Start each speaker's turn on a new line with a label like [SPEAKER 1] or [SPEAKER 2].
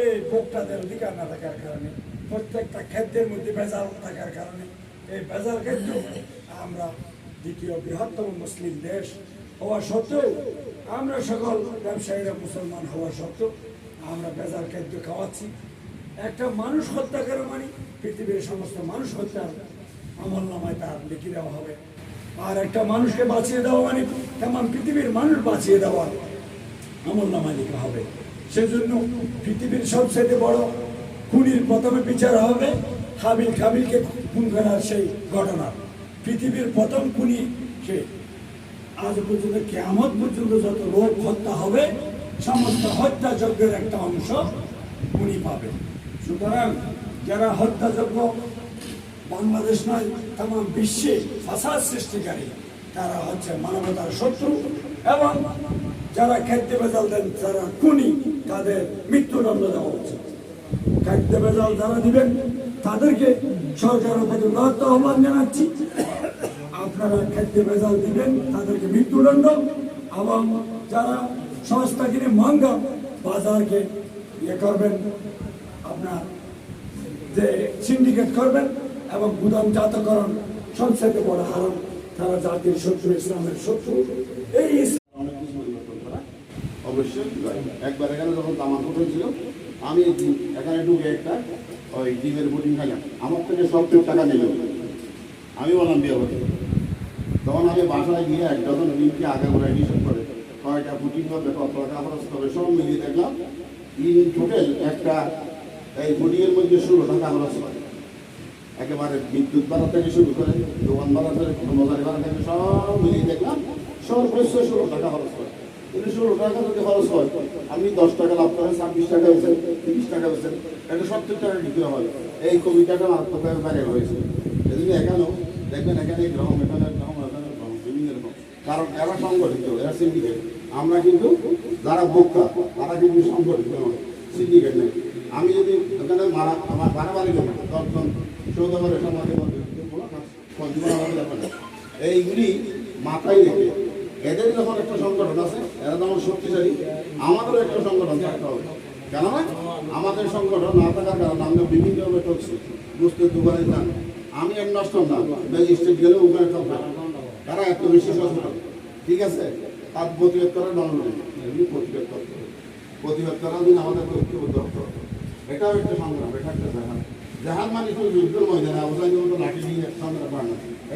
[SPEAKER 1] এই ভোক্তাদের অধিকার না থাকার কারণে, প্রত্যেকটা খাদ্যের মধ্যে ভেজাল থাকার কারণে, এই ভেজাল খাদ্য আমরা দ্বিতীয় বৃহত্তম মুসলিম দেশ হওয়া সত্ত্বেও, আমরা সকল ব্যবসায়ীরা মুসলমান হওয়া সত্ত্বেও আমরা ভেজাল খাদ্য খাওয়াচ্ছি। একটা মানুষ হত্যা করে মানে পৃথিবীর সমস্ত মানুষ হত্যার আমল নামায় তার লিখে দেওয়া হবে। আর একটা মানুষকে বাঁচিয়ে দেওয়া মানে তেমন পৃথিবীর মানুষ বাঁচিয়ে দেওয়া আমল নামায় লেখা হবে। সেজন্য পৃথিবীর সবচেয়ে বড় খুনির প্রথমে বিচার হবে হাবিল খাবিলকে খুন করার সেই ঘটনা। পৃথিবীর প্রথম খুনি সে। আজ পর্যন্ত কিয়ামত পর্যন্ত যত লোক হত্যা হবে সমস্ত হত্যাযজ্ঞের একটা অংশ খুনি পাবে। সুতরাং যারা হত্যাযজ্ঞ বাংলাদেশ নয় তাম বিশ্বে ফাসাদ সৃষ্টিকারী, তারা হচ্ছে মানবতার শত্রু, এবং যারা খাদ্য ভেজাল দেন যারা খুনি তাদের মৃত্যুদণ্ড দেওয়া উচিত। খাদ্য ভেজাল যারা দিবেন তাদেরকে সরকারের প্রতি উদাত্ত আহ্বান জানাচ্ছি, আপনারা খাদ্য ভেজাল দিবেন তাদেরকে মৃত্যুদণ্ড, এবং যারা সস্তা কিনে মহঙ্গা বাজারকে করবেন, আপনার যে সিন্ডিকেট করবেন এবং গুদামজাতকরণ সবচেয়ে বড় হারাম, তারা জাতির শত্রু, ইসলামের শত্রু। এই
[SPEAKER 2] অবশ্যই একবার এখানে যখন তামাক উঠেছিল, আমি এখানে ঢুকে একটা ওই ডিমের বুটিং খাইলাম, আমার থেকে সব টাকা নিল। আমি বললাম বিয়ে হতে, তখন আমি বাসায় গিয়ে এক ডজন ডিমকে আগে করে হিসাব করে কয়টা বুটিং হবে, কত টাকা খরচ হবে সব মিলিয়ে দেখলাম ইন টোটাল একটা এই বুটিংয়ের মধ্যে 16 টাকা খরচ হয়। একেবারে বিদ্যুৎ ভাড়া থেকে শুরু করে দোকান ভাড়া থেকে কর্মচারী ভাড়া থেকে সব মিলিয়ে দেখলাম সর্বোচ্চ 16 টাকা খরচ হয়। কিন্তু 16 টাকা যদি খরচ হয়, আপনি 10 টাকা লাভ করেন, 26 টাকা হয়েছেন, 30 টাকা হয়েছেন, এটা 70 টাকা দিতে হয়। এই কবিতাটা মারাত্মকভাবে বাইরে হয়েছে। এজন্য এখানেও দেখবেন এখানে গ্রহণ, এখানে গ্রহণ, এখানে গ্রহণ, বিভিন্ন রকম। কারণ এরা সংগঠিত, এরা সিন্ডিকেট। আমরা কিন্তু যারা ভোক্তা তারা কিন্তু সংগঠিত নয়, সিন্ডিকেট নেই। আমি যদি ওখানে আমার বাড়াবাড়ি করি 10 জন 14 বার এসব মাঝে এইগুলি মাথায় রেখে এদের যখন একটা সংগঠন আছে, এরা যেমন শক্তিশালী, আমাদেরও একটা সংগঠন থাকতে হবে। কেননা আমাদের সংগঠন না থাকার কারণে আমরা বিভিন্নভাবে টকছি, বুঝতে দোকানে যান। আমি এক নষ্ট না, ম্যাজিস্ট্রেট গেলেও ওখানে থাকবে, তারা এত বেশি সচেতন। ঠিক আছে, তার প্রতিবাদ করার দণ্ড নেই, এমনি প্রতিবাদ করতে হবে। প্রতিবাদ করার দিন আমাদের ঐক্যবদ্ধ হতে হবে। এটাও একটা সংগ্রাম, এটা একটা জাহান। জাহান মানে শুধু যুদ্ধের ময়দানে অবস্থায় লাঠি নিয়ে সংগ্রাম না।